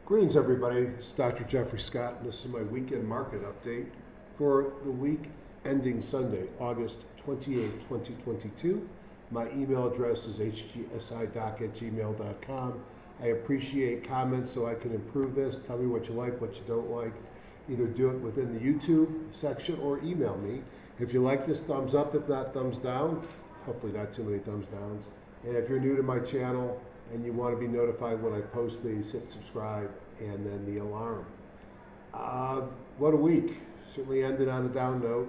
Greetings, everybody. It's Dr. Jeffrey Scott, and this is my weekend market update for the week ending Sunday, August 28, 2022. My email address is hgsidoc@gmail.com. I appreciate comments so I can improve this. Tell me what you like, what you don't like. Either do it within the YouTube section or email me. If you like this, thumbs up. If not, thumbs down. Hopefully not too many thumbs downs. And if you're new to my channel and you want to be notified when I post these, hit subscribe and then the alarm. What a week. Certainly ended on a down note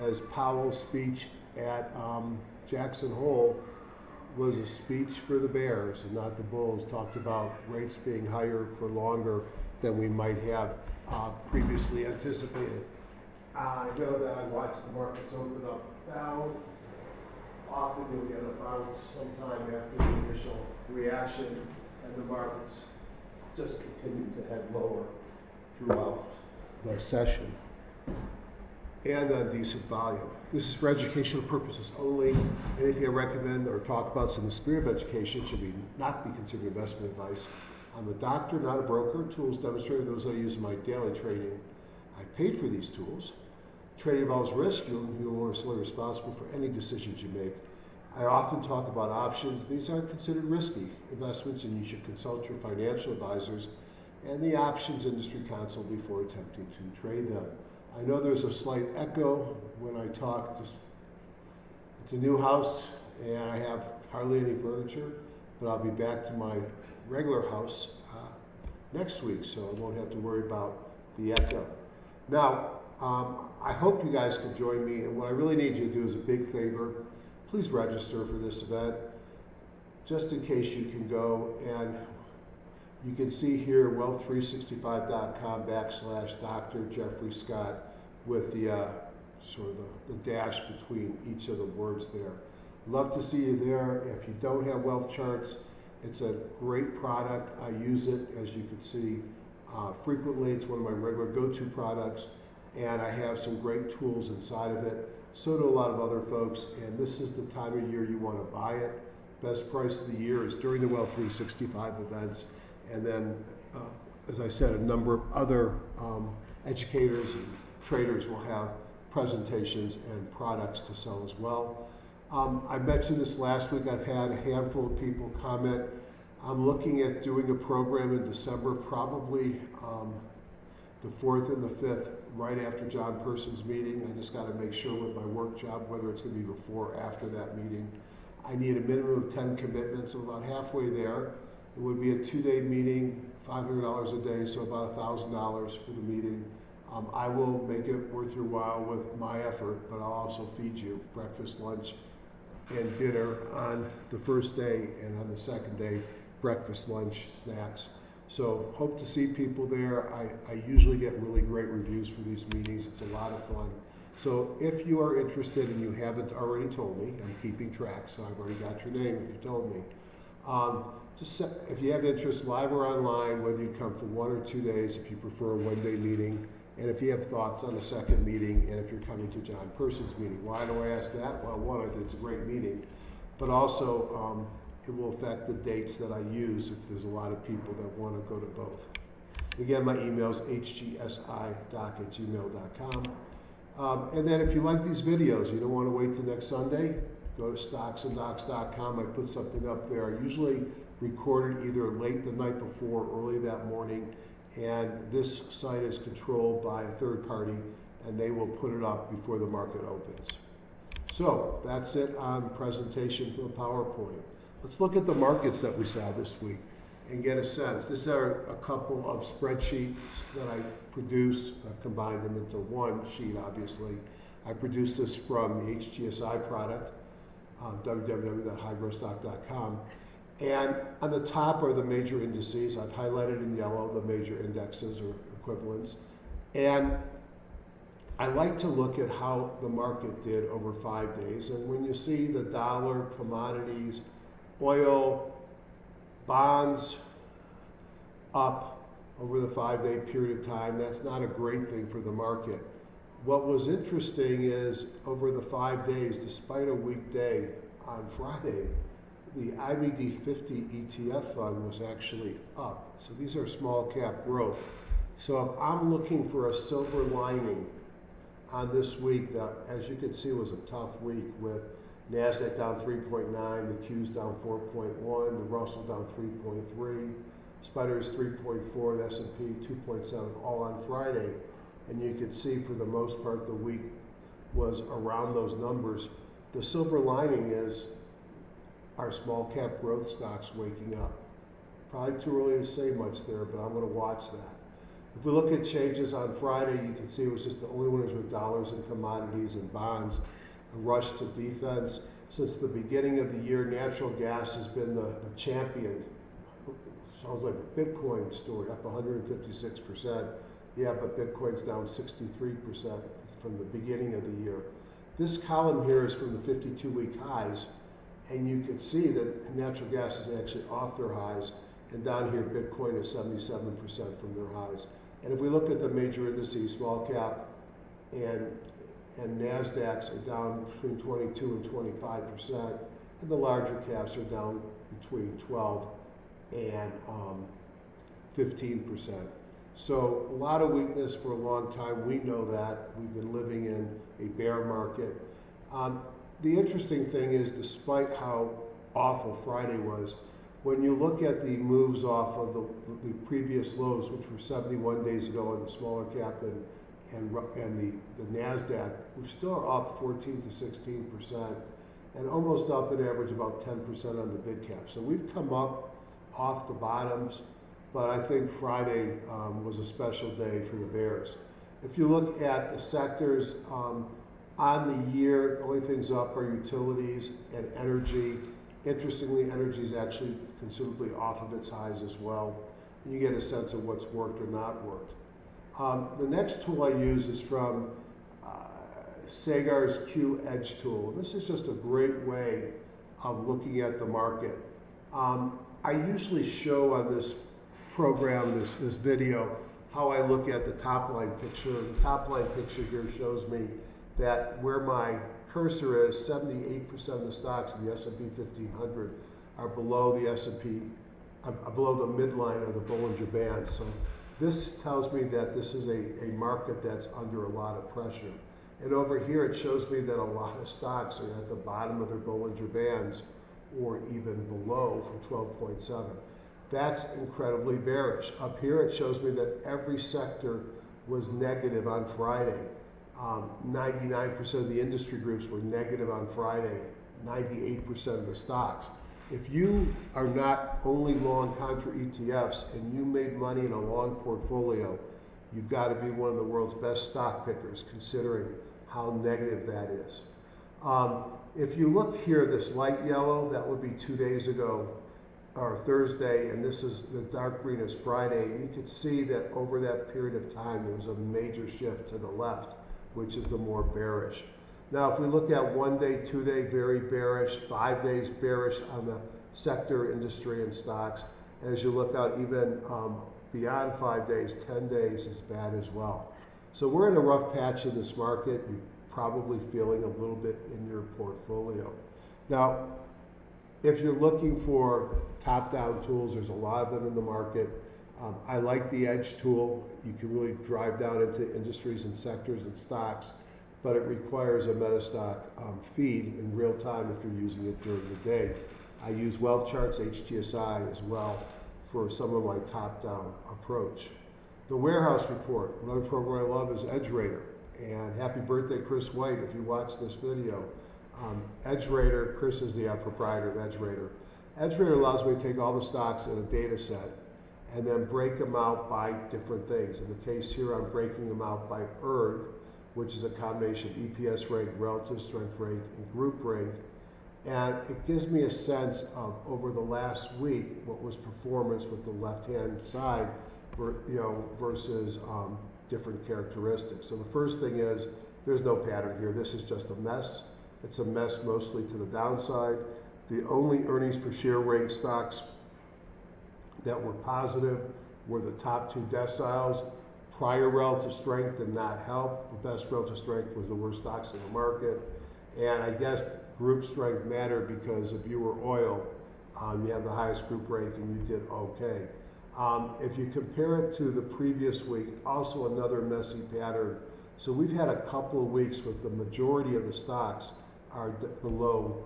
as Powell's speech at Jackson Hole was a speech for the bears and not the bulls. Talked about rates being higher for longer than we might have previously anticipated. I know that I watched the markets open up down. Often you'll get a bounce sometime after the initial reaction, and the markets just continue to head lower throughout the session and on decent volume. This is for educational purposes only. Anything I recommend or talk about is in the spirit of education should not be considered investment advice. I'm a doctor, not a broker. Tools demonstrated those I use in my daily trading. I paid for these tools. Trading involves risk. You're solely responsible for any decisions you make. I often talk about options. These are considered risky investments, and you should consult your financial advisors and the options industry counsel before attempting to trade them. I know there's a slight echo when I talk. It's a new house, and I have hardly any furniture, but I'll be back to my regular house next week, so I won't have to worry about the echo. Now, I hope you guys can join me, and what I really need you to do is a big favor. Please register for this event, just in case you can go. And you can see here wealth365.com/Dr. Jeffrey Scott with the sort of the dash between each of the words there. Love to see you there. If you don't have wealth charts, it's a great product. I use it, as you can see, frequently. It's one of my regular go-to products. And I have some great tools inside of it. So do a lot of other folks. And this is the time of year you want to buy it. Best price of the year is during the Wealth 365 events. And then, as I said, a number of other educators and traders will have presentations and products to sell as well. I mentioned this last week. I've had a handful of people comment. I'm looking at doing a program in December, probably the 4th and the 5th, right after John Person's meeting. I just got to make sure with my work job whether it's going to be before or after that meeting. I need a minimum of 10 commitments, so about halfway there. It would be a 2-day meeting, $500 a day, so about $1,000 for the meeting. I will make it worth your while with my effort, but I'll also feed you breakfast, lunch, and dinner on the first day, and on the second day, breakfast, lunch, snacks. So hope to see people there. I usually get really great reviews for these meetings. It's a lot of fun. So if you are interested and you haven't already told me, I'm keeping track, so I've already got your name if you told me. If you have interest, live or online, whether you come for 1 or 2 days, if you prefer a 1-day meeting, and if you have thoughts on a second meeting, and if you're coming to John Person's meeting. Why do I ask that? Well, one, I think it's a great meeting, but also it will affect the dates that I use if there's a lot of people that want to go to both. Again, my email is hgsidoc@gmail.com. And then if you like these videos, you don't want to wait till next Sunday, go to stocksanddocs.com. I put something up there. I usually record it either late the night before or early that morning. And this site is controlled by a third party, and they will put it up before the market opens. So that's it on the presentation for the PowerPoint. Let's look at the markets that we saw this week and get a sense. These are a couple of spreadsheets that I produce. I've combined them into one sheet, obviously. I produced this from the HGSI product, www.highgrowstock.com. And on the top are the major indices. I've highlighted in yellow the major indexes or equivalents. And I like to look at how the market did over 5 days. And when you see the dollar, commodities, oil, bonds up over the 5-day period of time, that's not a great thing for the market. What was interesting is over the 5 days, despite a weekday on Friday, the IBD 50 ETF fund was actually up. So these are small cap growth. So if I'm looking for a silver lining on this week, that, as you can see, was a tough week with Nasdaq down 3.9, the Q's down 4.1, the Russell down 3.3, Spiders 3.4, the S&P 2.7, all on Friday. And you can see for the most part the week was around those numbers. The silver lining is our small cap growth stocks waking up. Probably too early to say much there, but I'm going to watch that. If we look at changes on Friday, you can see it was just the only winners with dollars and commodities and bonds. A rush to defense. Since the beginning of the year, natural gas has been the champion. Sounds like a Bitcoin story, up 156%. Yeah, but Bitcoin's down 63% from the beginning of the year. This column here is from the 52-week highs, and you can see that natural gas is actually off their highs, and down here Bitcoin is 77% from their highs. And if we look at the major indices, small cap and Nasdaq's are down between 22 and 25%, and the larger caps are down between 12 and 15%. So a lot of weakness for a long time. We know that. We've been living in a bear market. The interesting thing is, despite how awful Friday was, when you look at the moves off of the previous lows, which were 71 days ago in the smaller cap and the Nasdaq, we still are up 14 to 16%, and almost up an average about 10% on the big cap. So we've come up off the bottoms, but I think Friday was a special day for the bears. If you look at the sectors on the year, the only things up are utilities and energy. Interestingly, energy is actually considerably off of its highs as well, and you get a sense of what's worked or not worked. The next tool I use is from Sagar's Q Edge tool. This is just a great way of looking at the market. I usually show on this program, this video, how I look at the top line picture. The top line picture here shows me that where my cursor is, 78% of the stocks in the S&P 1500 are below the S&P, below the midline of the Bollinger Band. So this tells me that this is a market that's under a lot of pressure. And over here it shows me that a lot of stocks are at the bottom of their Bollinger Bands or even below from 12.7. That's incredibly bearish. Up here it shows me that every sector was negative on Friday. 99% of the industry groups were negative on Friday, 98% of the stocks. If you are not only long contra ETFs and you made money in a long portfolio, you've got to be one of the world's best stock pickers, considering how negative that is. If you look here, this light yellow, that would be 2 days ago, or Thursday, and this is the dark green is Friday. You could see that over that period of time, there was a major shift to the left, which is the more bearish. Now, if we look at 1 day, 2 day, very bearish, 5 days bearish on the sector, industry, and stocks. And as you look out even beyond 5 days, 10 days is bad as well. So we're in a rough patch in this market. You're probably feeling a little bit in your portfolio. Now, if you're looking for top-down tools, there's a lot of them in the market. I like the Edge tool. You can really drive down into industries and sectors and stocks, but it requires a Metastock feed in real time if you're using it during the day. I use Wealth Charts, HTSI as well for some of my top-down approach. The Warehouse Report, another program I love is Edge Rater. And happy birthday, Chris White, if you watch this video. Edge Rater, Chris is the proprietor of Edge Rater. Edge Rater allows me to take all the stocks in a data set and then break them out by different things. In the case here, I'm breaking them out by ERG, which is a combination of EPS rank, relative strength rank, and group rank. And it gives me a sense of, over the last week, what was performance with the left-hand side versus different characteristics. So the first thing is, there's no pattern here. This is just a mess. It's a mess mostly to the downside. The only earnings per share ranked stocks that were positive were the top 2 deciles. Prior relative strength did not help. The best relative strength was the worst stocks in the market. And I guess group strength mattered because if you were oil, You have the highest group rank and you did okay. If you compare it to the previous week, also another messy pattern. So we've had a couple of weeks with the majority of the stocks are below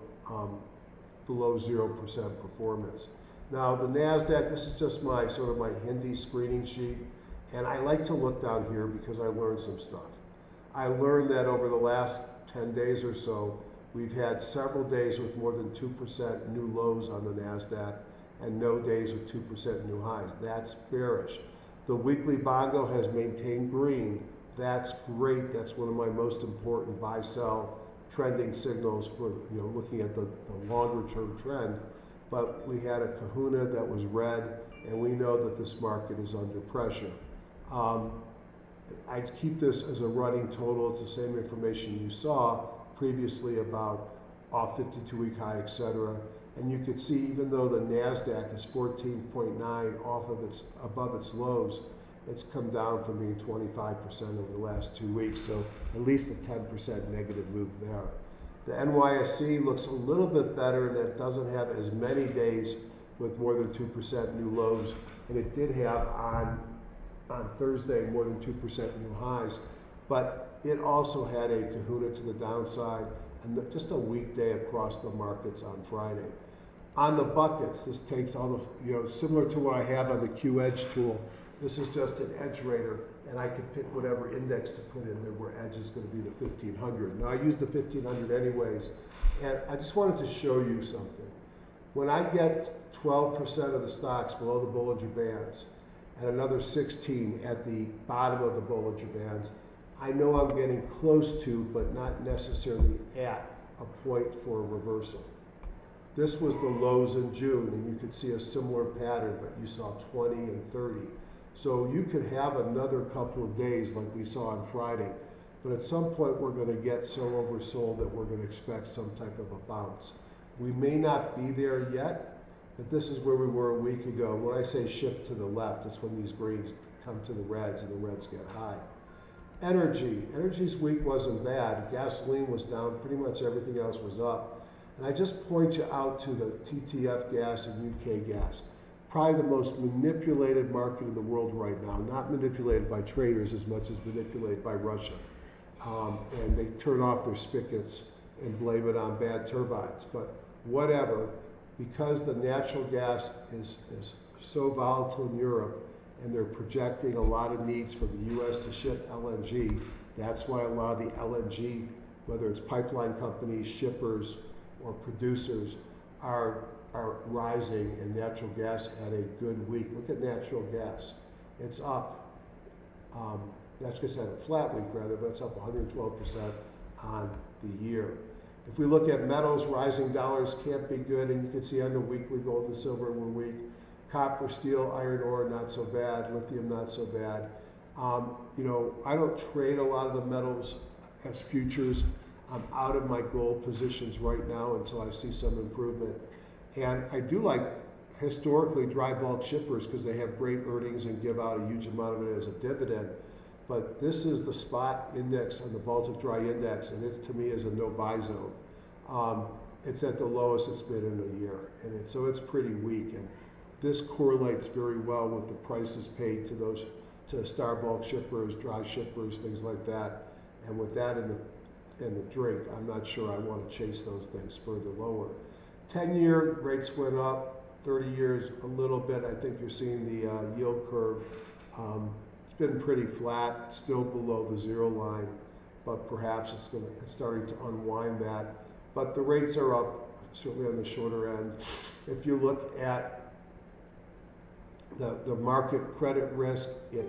0% performance. Now the Nasdaq, this is just my sort of my Hindi screening sheet, and I like to look down here because I learned some stuff. I learned that over the last 10 days or so, we've had several days with more than 2% new lows on the Nasdaq and no days with 2% new highs. That's bearish. The weekly bongo has maintained green. That's great. That's one of my most important buy-sell trending signals for looking at the longer-term trend. But we had a kahuna that was red, and we know that this market is under pressure. I keep this as a running total. It's the same information you saw previously about off 52-week high, etc. And you could see, even though the Nasdaq is 14.9 off of above its lows, it's come down from being 25% over the last 2 weeks. So at least a 10% negative move there. The NYSE looks a little bit better, and it doesn't have as many days with more than 2% new lows, and it did have on Thursday more than 2% new highs, but it also had a kahuna to the downside and just a weak day across the markets on Friday. On the buckets, this takes all the, similar to what I have on the Q-Edge tool, this is just an edge rater, and I can pick whatever index to put in there where edge is going to be the 1500. Now I use the 1500 anyways, and I just wanted to show you something. When I get 12% of the stocks below the Bollinger Bands and another 16 at the bottom of the Bollinger Bands, I know I'm getting close to, but not necessarily at, a point for a reversal. This was the lows in June, and you could see a similar pattern, but you saw 20 and 30. So you could have another couple of days like we saw on Friday, but at some point we're going to get so oversold that we're going to expect some type of a bounce. We may not be there yet, but this is where we were a week ago. When I say shift to the left, it's when these greens come to the reds and the reds get high. Energy's week wasn't bad. Gasoline was down, pretty much everything else was up. And I just point you out to the TTF gas and UK gas. Probably the most manipulated market in the world right now, not manipulated by traders as much as manipulated by Russia. And they turn off their spigots and blame it on bad turbines. But whatever, because the natural gas is so volatile in Europe, and they're projecting a lot of needs for the U.S. to ship LNG, that's why a lot of the LNG, whether it's pipeline companies, shippers, or producers, are rising, and natural gas had a good week. Look at natural gas. It's up. Natural gas had a flat week, rather, but it's up 112% on the year. If we look at metals, rising dollars can't be good, and you can see on the weekly gold and silver were weak. Copper, steel, iron ore, not so bad. Lithium, not so bad. I don't trade a lot of the metals as futures. I'm out of my gold positions right now until I see some improvement. And I do like, historically, dry bulk shippers because they have great earnings and give out a huge amount of it as a dividend. But this is the spot index on the Baltic Dry Index, and it, to me, is a no-buy zone. It's at the lowest it's been in a year, and so it's pretty weak. And this correlates very well with the prices paid to star bulk shippers, dry shippers, things like that. And with that in the drink, I'm not sure I want to chase those things further lower. 10-year rates went up, 30 years a little bit. I think you're seeing the yield curve. It's been pretty flat, still below the zero line, but perhaps it's starting to unwind that. But the rates are up, certainly on the shorter end. If you look at the market credit risk, it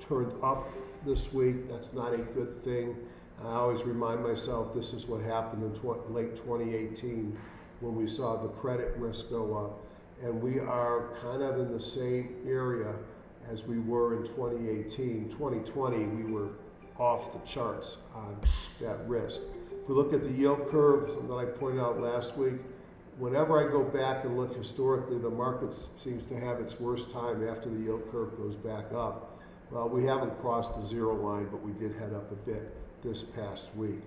turned up this week. That's not a good thing. I always remind myself this is what happened in late 2018 when we saw the credit risk go up. And we are kind of in the same area as we were in 2018. 2020, we were off the charts on that risk. If we look at the yield curve, something that I pointed out last week, whenever I go back and look historically, the market seems to have its worst time after the yield curve goes back up. Well, we haven't crossed the zero line, but we did head up a bit this past week.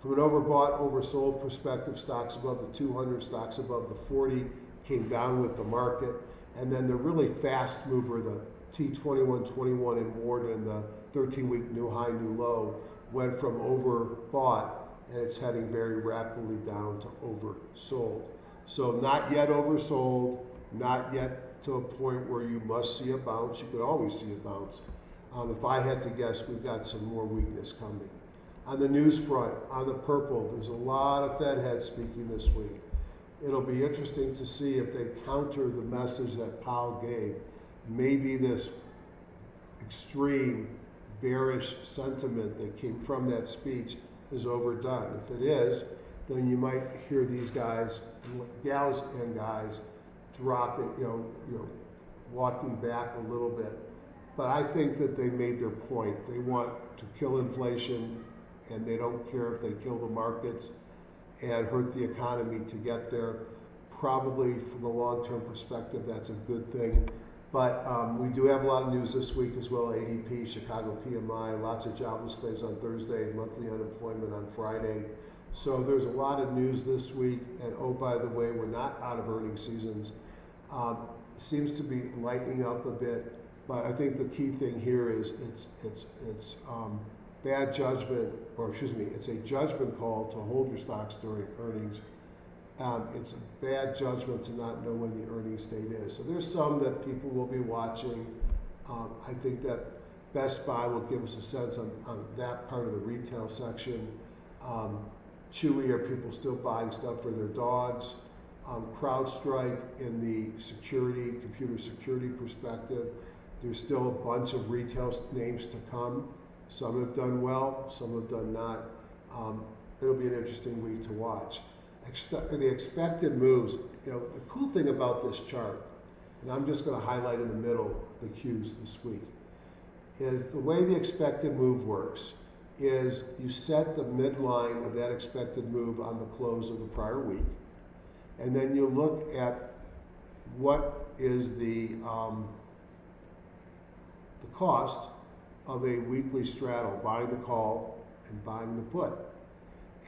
From an overbought, oversold perspective, stocks above the 200, stocks above the 40, came down with the market. And then the really fast mover, the T2121 in Warden, the 13-week new high, new low, went from overbought, and it's heading very rapidly down to oversold. So not yet oversold, not yet to a point where you must see a bounce. You could always see a bounce. If I had to guess, we've got some more weakness coming. On the news front, on the purple, there's a lot of Fed heads speaking this week. It'll be interesting to see if they counter the message that Powell gave. Maybe this extreme bearish sentiment that came from that speech is overdone. If it is, then you might hear these guys, gals and guys, dropping, walking back a little bit. But I think that they made their point. They want to kill inflation, and they don't care if they kill the markets and hurt the economy to get there. Probably from a long-term perspective, that's a good thing. But we do have a lot of news this week as well. ADP, Chicago PMI, lots of jobless claims on Thursday, monthly unemployment on Friday. So there's a lot of news this week. And oh, by the way, we're not out of earnings seasons. Seems to be lightening up a bit. But I think the key thing here is it's bad judgment, or excuse me, it's a judgment call to hold your stocks during earnings. It's a bad judgment to not know when the earnings date is. So there's some that people will be watching. I think that Best Buy will give us a sense on that part of the retail section. Chewy, are people still buying stuff for their dogs? CrowdStrike, in the security, computer security perspective, there's still a bunch of retail names to come. Some have done well, some have done not. It'll be an interesting week to watch. The expected moves, the cool thing about this chart, and I'm just going to highlight in the middle the cues this week, is the way the expected move works is you set the midline of that expected move on the close of the prior week, and then you look at what is the cost of a weekly straddle, buying the call and buying the put.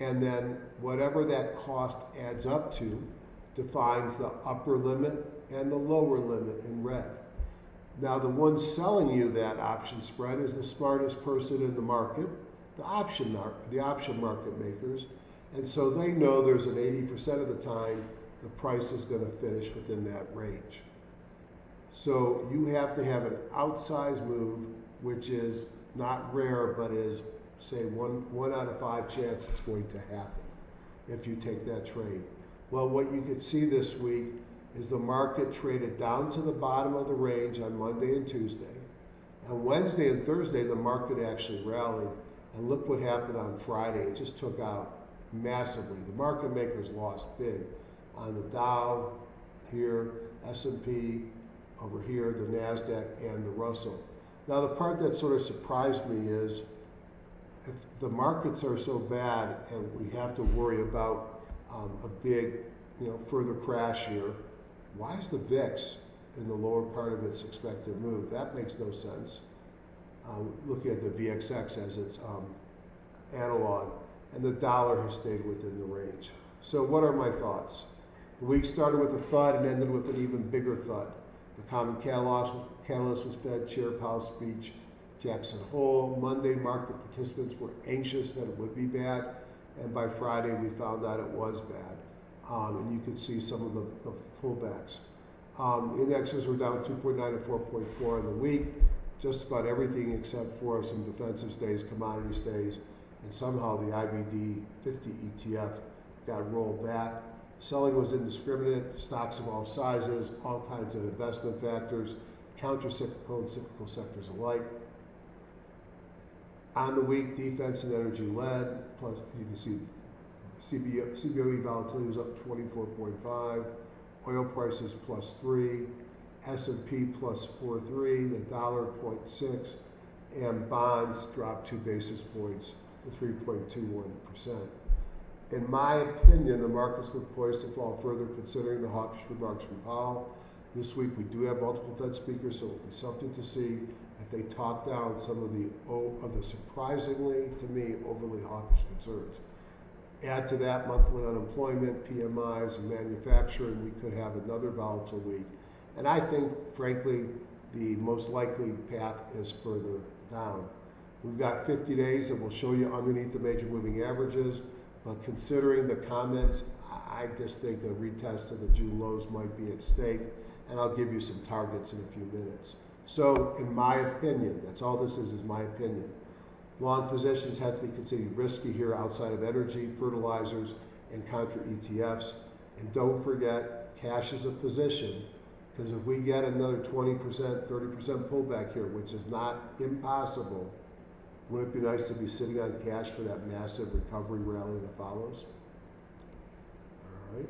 And then whatever that cost adds up to defines the upper limit and the lower limit in red. Now the one selling you that option spread is the smartest person in the market, the option market makers. And so they know there's an 80% of the time the price is going to finish within that range. So you have to have an outsized move, which is not rare, but is, say, one out of 5 chance it's going to happen if you take that trade. Well, what you could see this week is the market traded down to the bottom of the range on Monday and Tuesday. On Wednesday and Thursday, the market actually rallied. And look what happened on Friday. It just took out massively. The market makers lost big on the Dow here, S&P over here, the Nasdaq, and the Russell. Now, the part that sort of surprised me is if the markets are so bad and we have to worry about a big, further crash here, why is the VIX in the lower part of its expected move? That makes no sense. Looking at the VXX as its analog, and the dollar has stayed within the range. So what are my thoughts? The week started with a thud and ended with an even bigger thud. The common catalyst was Fed Chair Powell's speech, Jackson Hole. Monday, market participants were anxious that it would be bad, and by Friday we found out it was bad. And you could see some of the pullbacks. Indexes were down 2.9 and 4.4 in the week. Just about everything except for some defensive stays, commodity stays, and somehow the IBD 50 ETF got rolled back. Selling was indiscriminate, stocks of all sizes, all kinds of investment factors, counter-cyclical and cyclical sectors alike. On the week, defense and energy led, plus you can see CBOE volatility was up 24.5, oil prices +3, S&P +4.3, the dollar 0.6, and bonds dropped 2 basis points to 3.21%. In my opinion, the markets look poised to fall further considering the hawkish remarks from Powell. This week we do have multiple Fed speakers, so it'll be something to see if they talk down some of the surprisingly, to me, overly hawkish concerns. Add to that monthly unemployment, PMIs, and manufacturing, we could have another volatile week. And I think, frankly, the most likely path is further down. We've got 50 days that will show you underneath the major moving averages, but considering the comments, I just think a retest of the June lows might be at stake, and I'll give you some targets in a few minutes. So, in my opinion, that's all this is my opinion. Long positions have to be considered risky here outside of energy, fertilizers, and contra ETFs. And don't forget, cash is a position, because if we get another 20%, 30% pullback here, which is not impossible, wouldn't it be nice to be sitting on cash for that massive recovery rally that follows? All right,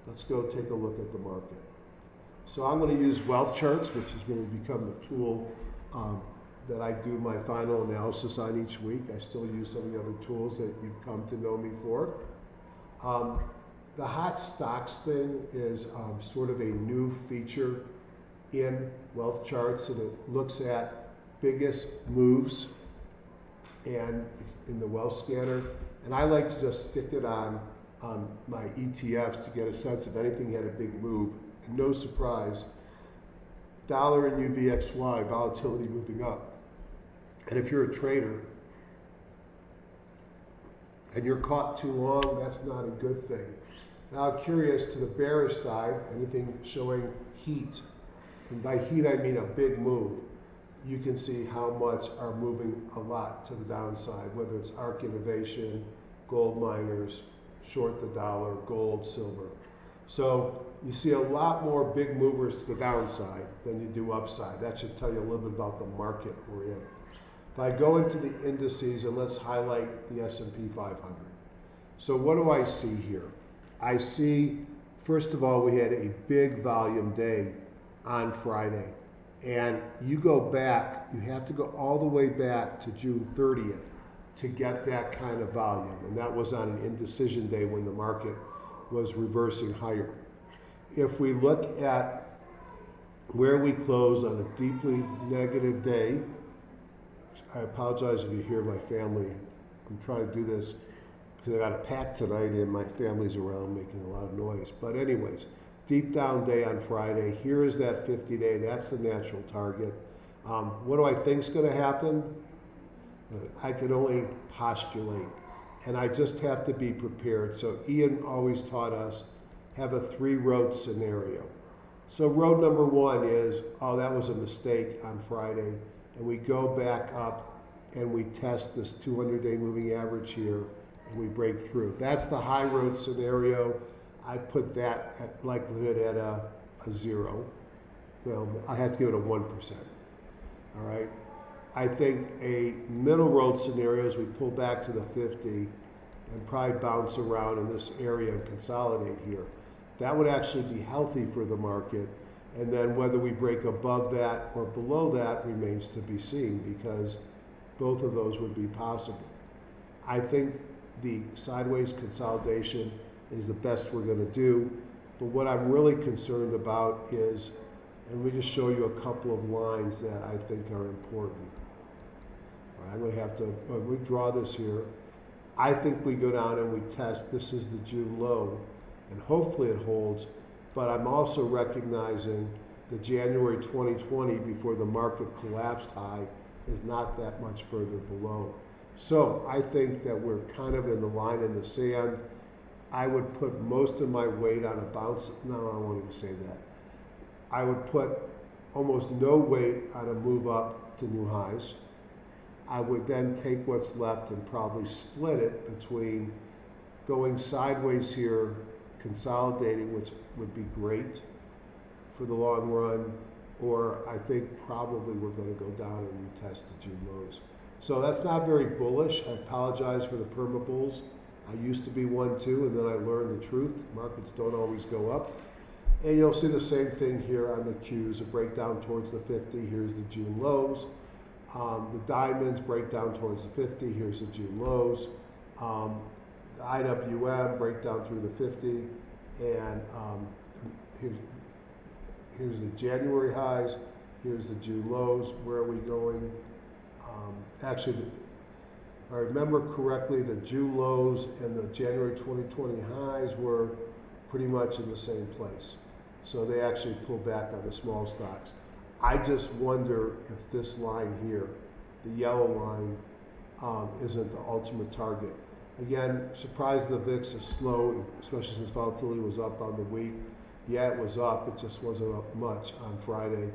let's go take a look at the market. So I'm going to use wealth charts, which is going to become the tool that I do my final analysis on each week. I still use some of the other tools that you've come to know me for. The hot stocks thing is sort of a new feature in wealth charts, and it looks at biggest moves and in the wealth scanner. And I like to just stick it on my ETFs to get a sense if anything had a big move. And no surprise, dollar and UVXY, volatility moving up. And if you're a trader and you're caught too long, that's not a good thing. Now, curious to the bearish side, anything showing heat, and by heat I mean a big move, you can see how much are moving a lot to the downside, whether it's ARC Innovation, gold miners, short the dollar, gold, silver. So you see a lot more big movers to the downside than you do upside. That should tell you a little bit about the market we're in. If I go into the indices, and let's highlight the S&P 500. So what do I see here? I see, first of all, we had a big volume day on Friday. And you go back, you have to go all the way back to June 30th to get that kind of volume. And that was on an indecision day when the market was reversing higher. If we look at where we closed on a deeply negative day, I apologize if you hear my family. I'm trying to do this because I got a pack tonight and my family's around making a lot of noise. But anyways, deep down day on Friday. Here is that 50-day. That's the natural target. What do I think is going to happen? I can only postulate. And I just have to be prepared. So Ian always taught us, have a 3-road scenario. So road number 1 is, oh, that was a mistake on Friday. And we go back up and we test this 200-day moving average here and we break through. That's the high road scenario. I put that at likelihood at a 0. Well, I had to give it a 1%. All right. I think a middle road scenario is we pull back to the 50 and probably bounce around in this area and consolidate here. That would actually be healthy for the market. And then whether we break above that or below that remains to be seen, because both of those would be possible. I think the sideways consolidation is the best we're going to do. But what I'm really concerned about is, and we just show you a couple of lines that I think are important. All right, I'm going to have to, when we draw this here, I think we go down and we test, this is the June low, and hopefully it holds. But I'm also recognizing the January 2020, before the market collapsed high, is not that much further below. So I think that we're kind of in the line in the sand. I would put most of my weight on a bounce. No, I won't even say that. I would put almost no weight on a move up to new highs. I would then take what's left and probably split it between going sideways here, consolidating, which would be great for the long run, or I think probably we're going to go down and retest the June lows. So that's not very bullish. I apologize for the perma bulls. I used to be one too, and then I learned the truth. Markets don't always go up. And you'll see the same thing here on the Qs, a breakdown towards the 50. Here's the June lows. The diamonds break down towards the 50. Here's the June lows. The IWM breakdown through the 50. And here's the January highs. Here's the June lows. Where are we going? Actually, If I remember correctly, the June lows and the January 2020 highs were pretty much in the same place. So they actually pulled back on the small stocks. I just wonder if this line here, the yellow line, isn't the ultimate target. Again, surprised the VIX is slow, especially since volatility was up on the week. Yeah, it was up, it just wasn't up much on Friday.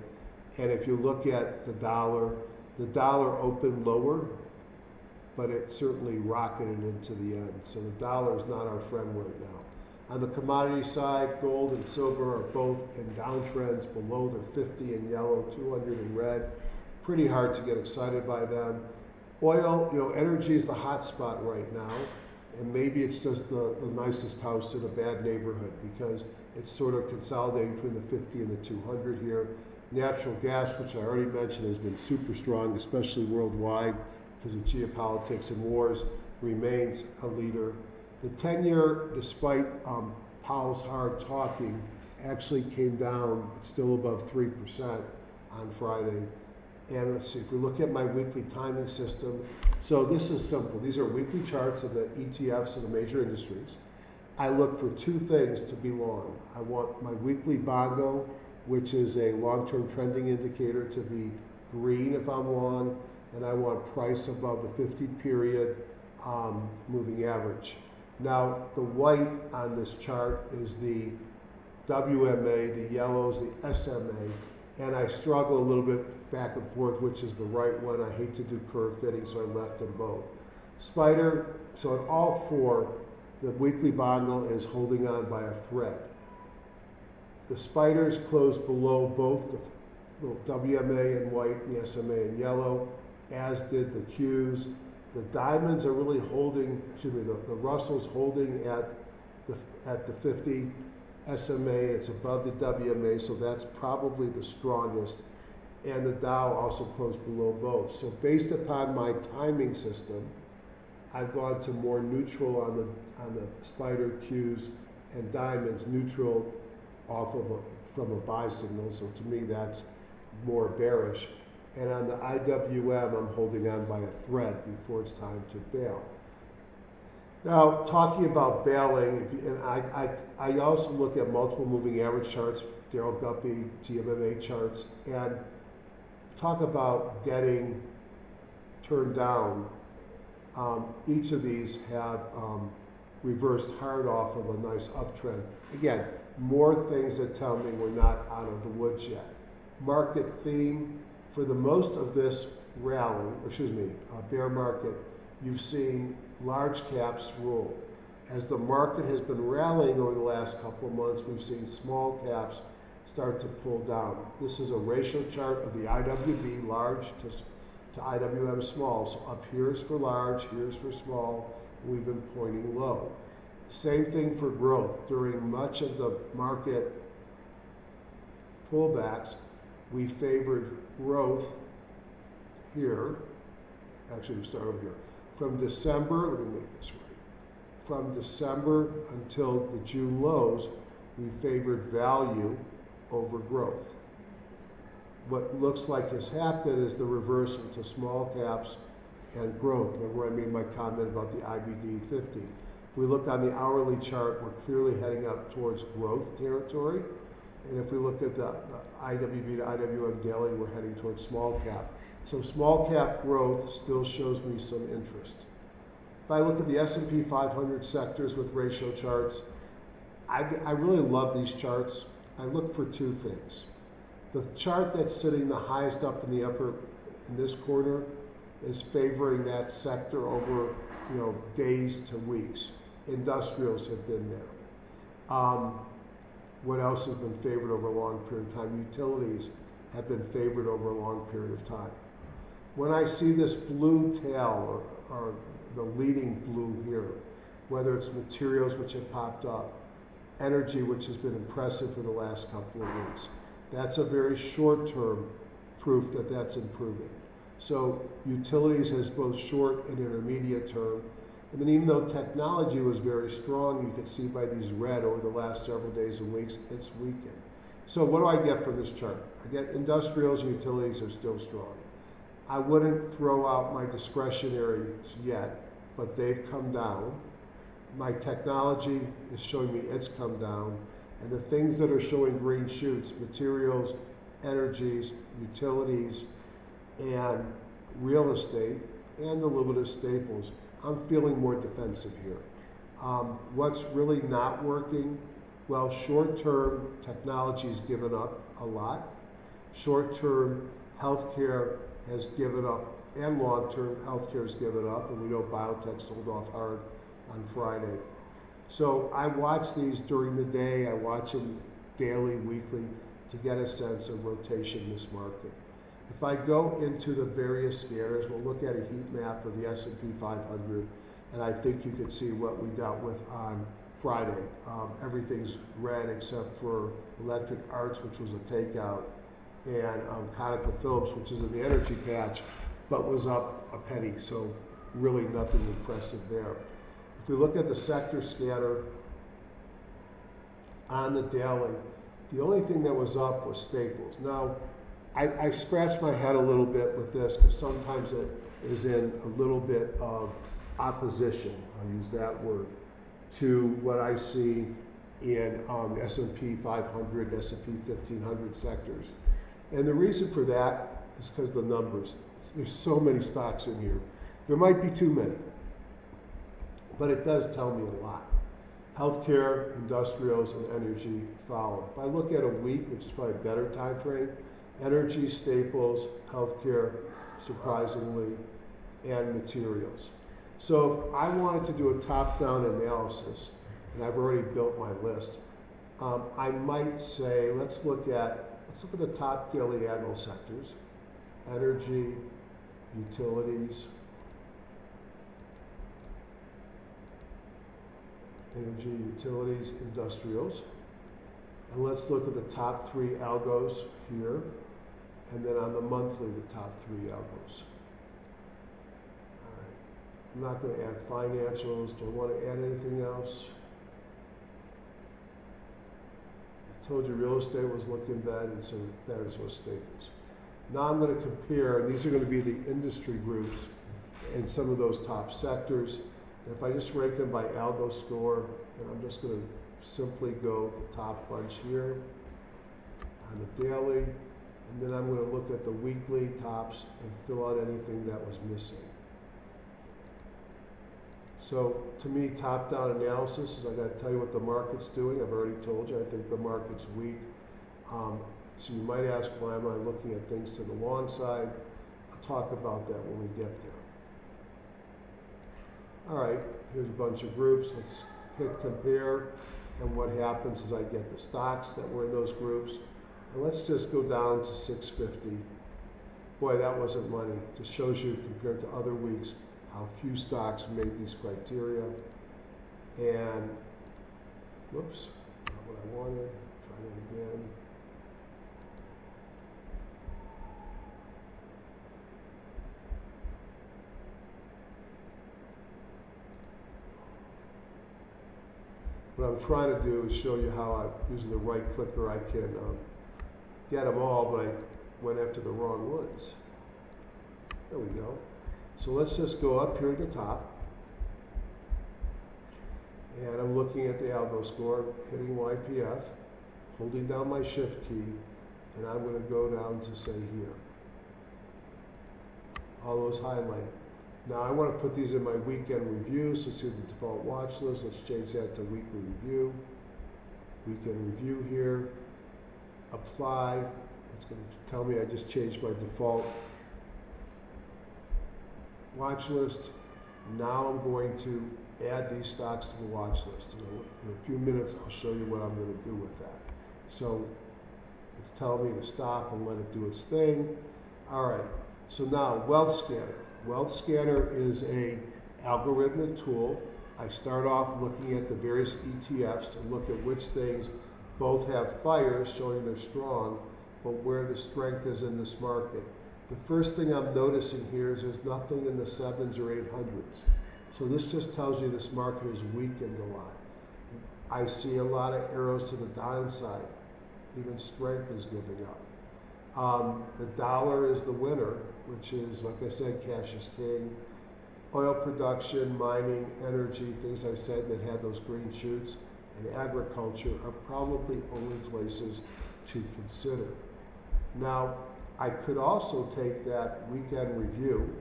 And if you look at the dollar opened lower, but it certainly rocketed into the end. So the dollar is not our friend right now. On the commodity side, gold and silver are both in downtrends below their 50 in yellow, 200 in red. Pretty hard to get excited by them. Oil, energy is the hot spot right now, and maybe it's just the nicest house in a bad neighborhood because it's sort of consolidating between the 50 and the 200 here. Natural gas, which I already mentioned, has been super strong, especially worldwide because of geopolitics and wars, remains a leader. The 10-year, despite Powell's hard talking, actually came down, still above 3% on Friday. And let's see, if we look at my weekly timing system, so this is simple. These are weekly charts of the ETFs of the major industries. I look for two things to be long. I want my weekly bongo, which is a long-term trending indicator, to be green if I'm long, and I want price above the 50-period moving average. Now, the white on this chart is the WMA, the yellows, the SMA, and I struggle a little bit back and forth, which is the right one. I hate to do curve fitting, so I left them both. Spider, so in all four, the weekly bongo is holding on by a thread. The spiders closed below both the WMA in white and the SMA in yellow, as did the Qs. The diamonds are really holding, the Russell's holding at the 50 SMA, it's above the WMA, so that's probably the strongest. And the Dow also closed below both. So based upon my timing system, I've gone to more neutral on the spider, Qs, and diamonds, neutral off of from a buy signal. So to me, that's more bearish. And on the IWM, I'm holding on by a thread before it's time to bail. Now, talking about bailing, and I also look at multiple moving average charts, Daryl Guppy, GMMA charts, and talk about getting turned down. Each of these have reversed hard off of a nice uptrend. Again, more things that tell me we're not out of the woods yet. Market theme, for the most of this rally, bear market, you've seen large caps rule. As the market has been rallying over the last couple of months, we've seen small caps start to pull down. This is a ratio chart of the IWB, large to IWM small. So up here is for large, here's for small, and we've been pointing low. Same thing for growth. During much of the market pullbacks, we favored growth here. Actually, we start over here. From December, let me make this right. From December until the June lows, we favored value over growth. What looks like has happened is the reverse into small caps and growth. Remember I made my comment about the IBD 50. If we look on the hourly chart, we're clearly heading up towards growth territory. And if we look at the IWB to IWM daily, we're heading towards small cap. So small cap growth still shows me some interest. If I look at the S&P 500 sectors with ratio charts, I really love these charts. I look for two things. The chart that's sitting the highest up in the upper, in this corner, is favoring that sector over, days to weeks. Industrials have been there. What else has been favored over a long period of time? Utilities have been favored over a long period of time. When I see this blue tail or the leading blue here, whether it's materials which have popped up, energy which has been impressive for the last couple of weeks, that's a very short-term proof that that's improving. So utilities has both short and intermediate term. And then even though technology was very strong, you could see by these red over the last several days and weeks, it's weakened. So what do I get from this chart? I get industrials and utilities are still strong. I wouldn't throw out my discretionaries yet, but they've come down. My technology is showing me it's come down. And the things that are showing green shoots, materials, energies, utilities, and real estate, and a little bit of staples, I'm feeling more defensive here. What's really not working? Well, short-term technology has given up a lot. Short-term healthcare has given up, and long-term healthcare has given up, and we know biotech sold off hard on Friday. So I watch these during the day. I watch them daily, weekly, to get a sense of rotation in this market. If I go into the various scanners, we'll look at a heat map of the S&P 500, and I think you can see what we dealt with on Friday. Everything's red except for Electric Arts, which was a takeout, and ConocoPhillips, which is in the energy patch, but was up a penny, so really nothing impressive there. If we look at the sector scanner on the daily, the only thing that was up was staples. Now, I scratched my head a little bit with this because sometimes it is in a little bit of opposition, I'll use that word, to what I see in the S&P 500, S&P 1500 sectors. And the reason for that is because of the numbers. There's so many stocks in here. There might be too many, but it does tell me a lot. Healthcare, industrials, and energy follow. If I look at a week, which is probably a better time frame, energy, staples, healthcare, surprisingly, and materials. So if I wanted to do a top-down analysis, and I've already built my list, I might say, let's look at the top daily annual sectors: energy, utilities, industrials. And let's look at the top 3 algos here, and then on the monthly, the top 3 algos. All right. I'm not going to add financials. Do I want to add anything else? I told you real estate was looking bad, and so better as was staples. Now I'm going to compare, and these are going to be the industry groups in some of those top sectors. And if I just rank them by algo score, and I'm just going to simply go the top bunch here on the daily, and then I'm going to look at the weekly tops and fill out anything that was missing. So to me, top-down analysis is I got to tell you what the market's doing. I've already told you I think the market's weak. So you might ask, why am I looking at things to the long side? I'll talk about that when we get there. All right, here's a bunch of groups. Let's hit compare, and what happens is I get the stocks that were in those groups. And let's just go down to 650. Boy, that wasn't money. Just shows you compared to other weeks how few stocks made these criteria. And, whoops, not what I wanted. Try that again. What I'm trying to do is show you how using the right clicker I can get them all, but I went after the wrong ones. There we go. So let's just go up here at the top. And I'm looking at the algo score, hitting YPF, holding down my shift key, and I'm going to go down to say here. All those highlight. Now I want to put these in my weekend review, so see the default watch list. Let's change that to weekly review. Weekend review here. Apply. It's going to tell me I just changed my default watch list. Now I'm going to add these stocks to the watch list. In a few minutes, I'll show you what I'm going to do with that. So it's telling me to stop and let it do its thing. All right. So now Wealth Scanner. Wealth Scanner is a algorithmic tool. I start off looking at the various ETFs and look at which things both have fires showing they're strong, but where the strength is in this market. The first thing I'm noticing here is there's nothing in the 7s or 800s. So this just tells you this market is weakened a lot. I see a lot of arrows to the downside. Even strength is giving up. The dollar is the winner, which is, like I said, cash is king. Oil production, mining, energy, things I said that had those green shoots, and agriculture are probably only places to consider. Now, I could also take that weekend review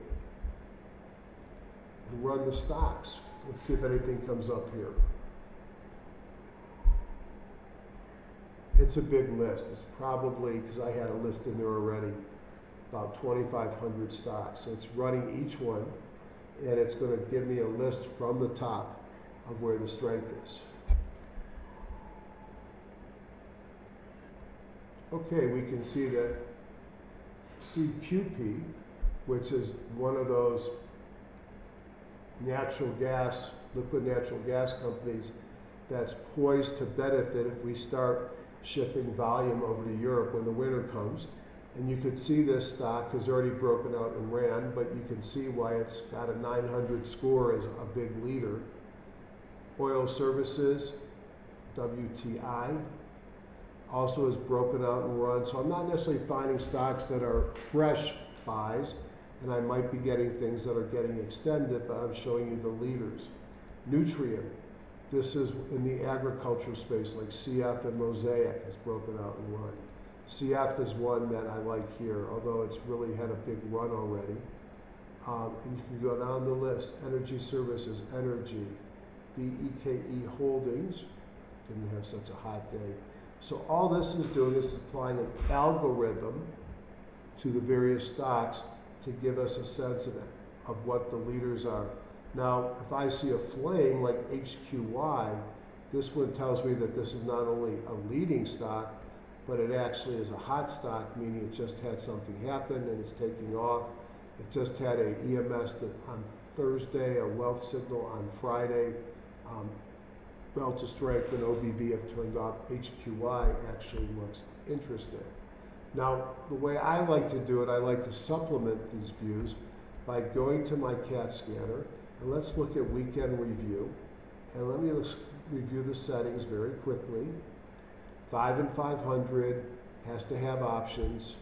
and run the stocks. Let's see if anything comes up here. It's a big list. It's probably, because I had a list in there already, about 2,500 stocks. So it's running each one, and it's going to give me a list from the top of where the strength is. Okay, we can see that CQP, which is one of those liquid natural gas companies that's poised to benefit if we start shipping volume over to Europe when the winter comes. And you could see this stock has already broken out and ran, but you can see why it's got a 900 score as a big leader. Oil services, WTI, also has broken out and run. So I'm not necessarily finding stocks that are fresh buys, and I might be getting things that are getting extended, but I'm showing you the leaders. Nutrient, this is in the agriculture space, like CF and Mosaic has broken out and run. CF is one that I like here, although it's really had a big run already. And you can go down the list. Energy services, energy, BEKE Holdings, didn't have such a hot day. So all this is doing is applying an algorithm to the various stocks to give us a sense of what the leaders are. Now, if I see a flame like HQY, this one tells me that this is not only a leading stock, but it actually is a hot stock, meaning it just had something happen and it's taking off. It just had a EMS on Thursday, a wealth signal on Friday. Relative strength and OBV have turned off. HQY actually looks interesting. Now, the way I like to do it, I like to supplement these views by going to my CAT scanner, and let's look at weekend review. And let me review the settings very quickly. 5 and 500 has to have options.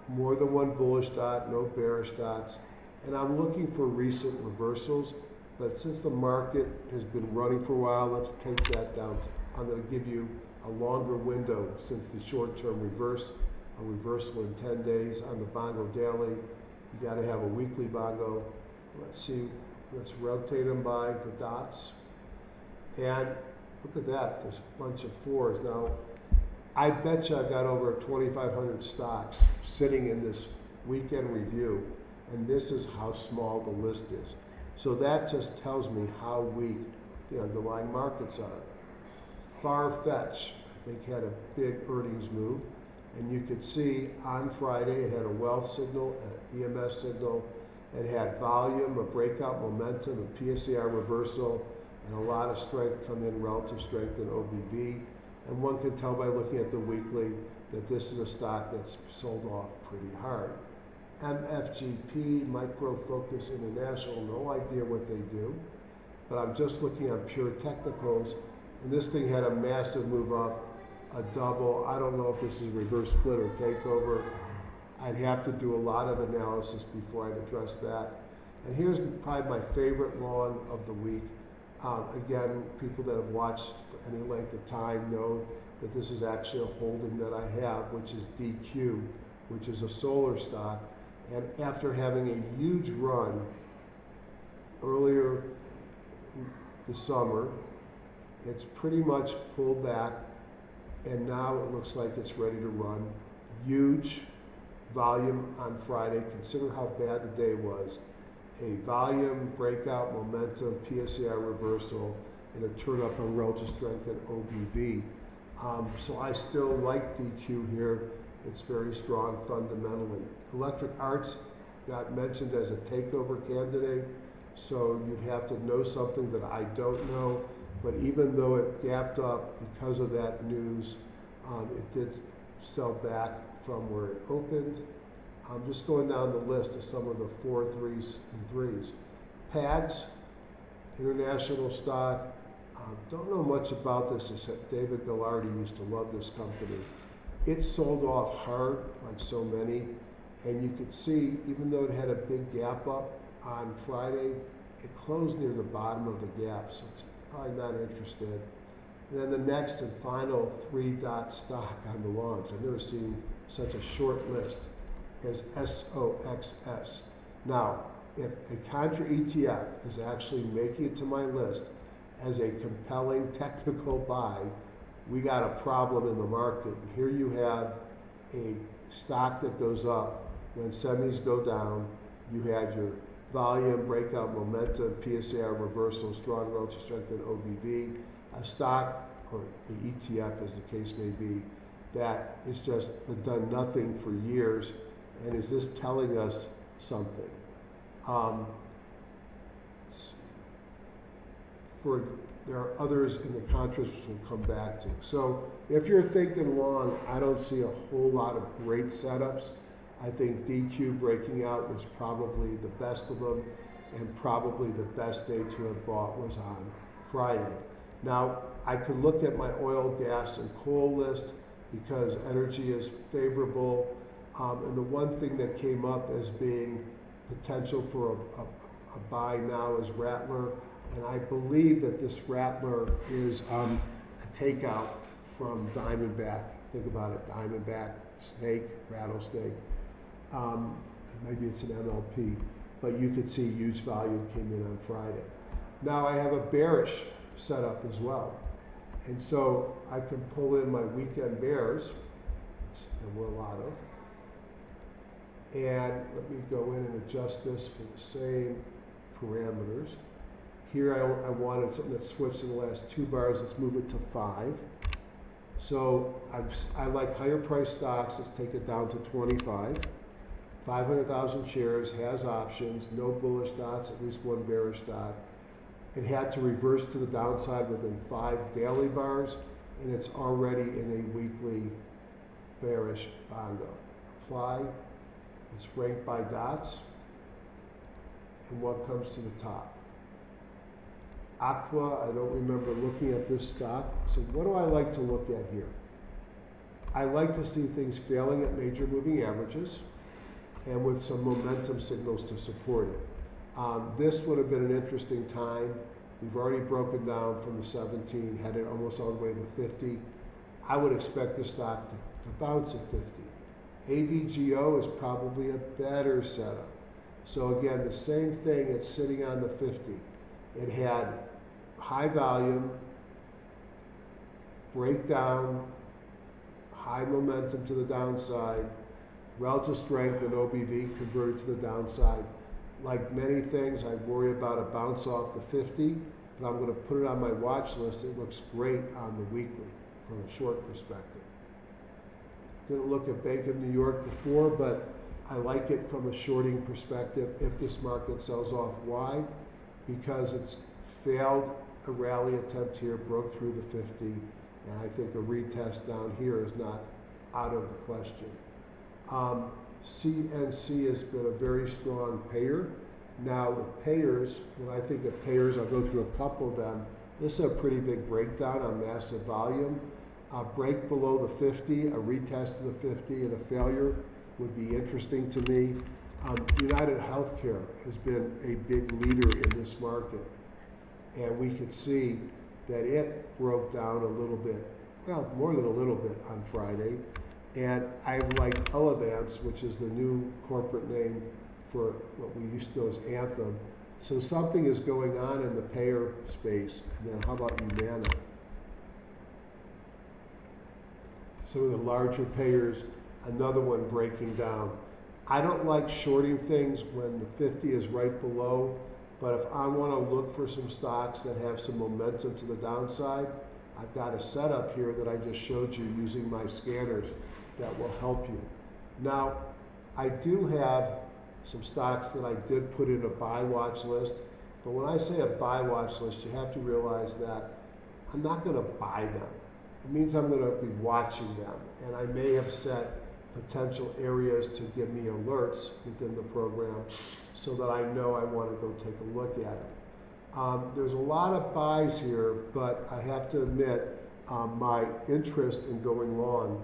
More than one bullish dot, no bearish dots. And I'm looking for recent reversals, but since the market has been running for a while, let's take that down. I'm going to give you a longer window since the short-term a reversal in 10 days on the Bongo Daily. You got to have a weekly Bongo. Let's see, let's rotate them by the dots. And look at that, there's a bunch of fours. Now, I bet you I've got over 2,500 stocks sitting in this weekend review, and this is how small the list is. So that just tells me how weak the underlying markets are. Farfetch, I think, had a big earnings move, and you could see on Friday it had a wealth signal, an EMS signal, it had volume, a breakout momentum, a PSCR reversal, and a lot of strength come in, relative strength in OBV. And one can tell by looking at the weekly that this is a stock that's sold off pretty hard. MFGP, Micro Focus International, no idea what they do, but I'm just looking at pure technicals, and this thing had a massive move up, a double. I don't know if this is a reverse split or takeover. I'd have to do a lot of analysis before I'd address that. And here's probably my favorite long of the week. Again, people that have watched for any length of time know that this is actually a holding that I have, which is DQ, which is a solar stock. And after having a huge run earlier this summer, it's pretty much pulled back, and now it looks like it's ready to run. Huge volume on Friday. Consider how bad the day was. A volume, breakout, momentum, PSCR reversal, and a turn up on relative strength and OBV. So I still like DQ here. It's very strong fundamentally. Electric Arts got mentioned as a takeover candidate, so you'd have to know something that I don't know. But even though it gapped up because of that news, it did sell back from where it opened. I'm just going down the list of some of the 4 3s and 3s. PAGS, international stock. Don't know much about this except David Gallardi used to love this company. It sold off hard, like so many, and you could see, even though it had a big gap up on Friday, it closed near the bottom of the gap, so it's probably not interested. And then the next and final 3-dot stock on the longs, I've never seen such a short list, is SOXS. Now, if a contra ETF is actually making it to my list as a compelling technical buy, we got a problem in the market. Here you have a stock that goes up when 70s go down. You had your volume, breakout, momentum, PSAR reversal, strong relative strength in OBV, a stock or an ETF as the case may be, that has just done nothing for years. And is this telling us something? There are others in the contrast which we'll come back to. So if you're thinking long, I don't see a whole lot of great setups. I think DQ breaking out was probably the best of them, and probably the best day to have bought was on Friday. Now, I could look at my oil, gas, and coal list because energy is favorable. And the one thing that came up as being potential for a buy now is Rattler. And I believe that this Rattler is a takeout from Diamondback. Think about it, Diamondback, snake, rattlesnake. Maybe it's an MLP, but you could see huge volume came in on Friday. Now I have a bearish setup as well. And so I can pull in my weekend bears, which there were a lot of. And let me go in and adjust this for the same parameters. Here I wanted something that switched in the last 2 bars. Let's move it to 5. So I like higher price stocks. Let's take it down to 25. 500,000 shares, has options, no bullish dots, at least one bearish dot. It had to reverse to the downside within 5 daily bars, and it's already in a weekly bearish bondo. Apply. It's ranked by dots. And what comes to the top? Aqua, I don't remember looking at this stock. So what do I like to look at here? I like to see things failing at major moving averages and with some momentum signals to support it. This would have been an interesting time. We've already broken down from the 17, headed almost all the way to 50. I would expect the stock to bounce at 50. AVGO is probably a better setup. So again, the same thing, it's sitting on the 50. It had high volume, breakdown, high momentum to the downside, relative strength in OBV converted to the downside. Like many things, I worry about a bounce off the 50, but I'm going to put it on my watch list. It looks great on the weekly from a short perspective. Didn't look at Bank of New York before, but I like it from a shorting perspective if this market sells off. Why? Because it's failed a rally attempt here, broke through the 50, and I think a retest down here is not out of the question. CNC has been a very strong payer. Now the payers, when I think of payers, I'll go through a couple of them. This is a pretty big breakdown on massive volume. A break below the 50, a retest of the 50, and a failure would be interesting to me. United Healthcare has been a big leader in this market, and we could see that it broke down a little bit, well, more than a little bit on Friday. And I like Elevance, which is the new corporate name for what we used to know as Anthem. So something is going on in the payer space. And then how about Humana? Some of the larger payers, another one breaking down. I don't like shorting things when the 50 is right below, but if I want to look for some stocks that have some momentum to the downside, I've got a setup here that I just showed you using my scanners that will help you. Now, I do have some stocks that I did put in a buy watch list, but when I say a buy watch list, you have to realize that I'm not going to buy them. It means I'm going to be watching them, and I may have set potential areas to give me alerts within the program so that I know I want to go take a look at it. There's a lot of buys here, but I have to admit my interest in going long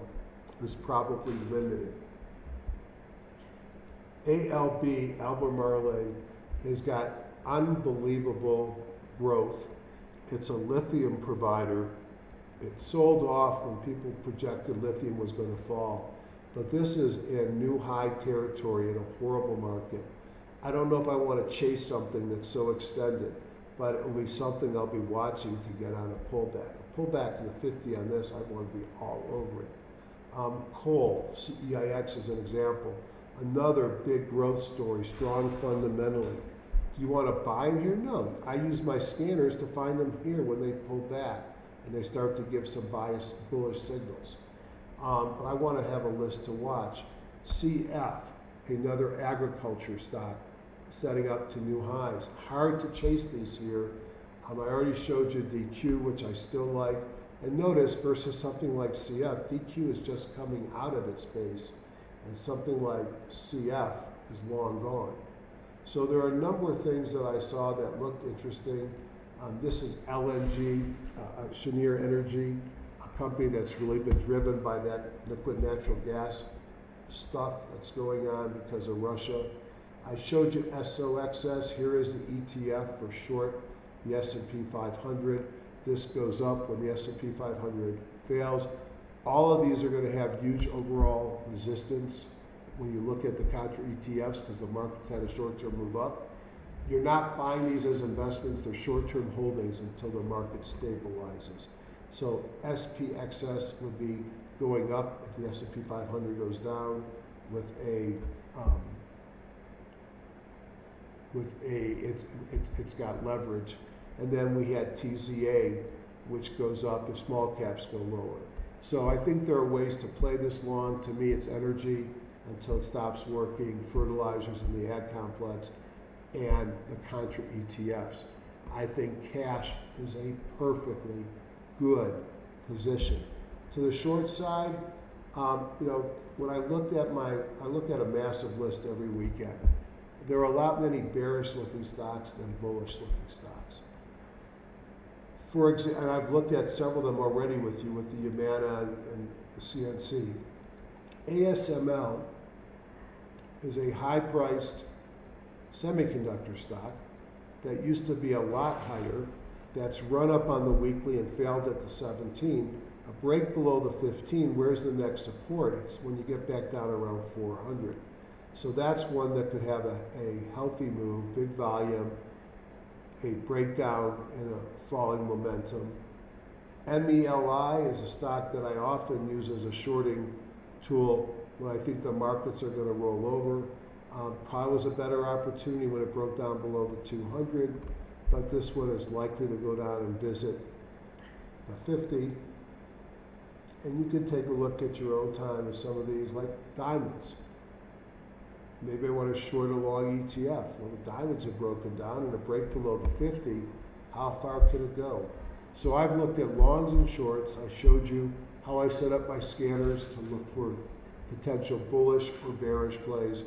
is probably limited. ALB, Albemarle, has got unbelievable growth. It's a lithium provider. It sold off when people projected lithium was going to fall. But this is in new high territory in a horrible market. I don't know if I want to chase something that's so extended, but it will be something I'll be watching to get on a pullback. A pullback to the 50 on this, I want to be all over it. Coal, CEIX is an example. Another big growth story, strong fundamentally. Do you want to buy in here? No. I use my scanners to find them here when they pull back and they start to give some biased bullish signals. But I want to have a list to watch. CF, another agriculture stock, setting up to new highs. Hard to chase these here. I already showed you DQ, which I still like. And notice versus something like CF, DQ is just coming out of its base, and something like CF is long gone. So there are a number of things that I saw that looked interesting. This is LNG, Cheniere Energy, a company that's really been driven by that liquid natural gas stuff that's going on because of Russia. I showed you SOXS. Here is the ETF for short, the S&P 500. This goes up when the S&P 500 fails. All of these are going to have huge overall resistance when you look at the contra ETFs because the market's had a short-term move up. You're not buying these as investments. They're short-term holdings until the market stabilizes. So SPXS would be going up if the S&P 500 goes down with it's got leverage. And then we had TZA, which goes up if small caps go lower. So I think there are ways to play this long. To me, it's energy until it stops working, fertilizers in the ag complex, and the contra ETFs. I think cash is a perfectly good position. To the short side, when I look at a massive list every weekend. There are a lot many bearish looking stocks than bullish looking stocks. For example, and I've looked at several of them already with you, with the Humana and the CNC. ASML is a high-priced semiconductor stock that used to be a lot higher, that's run up on the weekly and failed at the 17. A break below the 15, where's the next support? It's when you get back down around 400. So that's one that could have a healthy move, big volume, a breakdown in a falling momentum. MELI is a stock that I often use as a shorting tool when I think the markets are going to roll over. Probably was a better opportunity when it broke down below the 200, but this one is likely to go down and visit the 50. And you can take a look at your own time with some of these, like diamonds. Maybe I want to short a long ETF. Well, the diamonds have broken down and a break below the 50. How far could it go? So I've looked at longs and shorts. I showed you how I set up my scanners to look for potential bullish or bearish plays.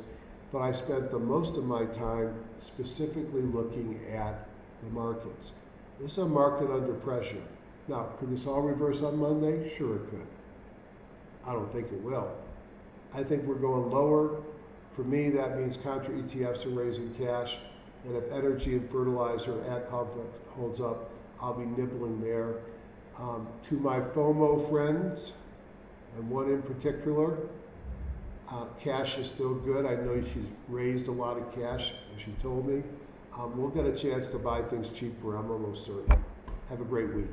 But I spent the most of my time specifically looking at the markets. This is a market under pressure. Now, could this all reverse on Monday? Sure it could. I don't think it will. I think we're going lower. For me, that means contra ETFs are raising cash, and if energy and fertilizer ag complex holds up, I'll be nibbling there. To my FOMO friends, and one in particular, cash is still good. I know she's raised a lot of cash, as she told me. We'll get a chance to buy things cheaper, I'm almost certain. Have a great week.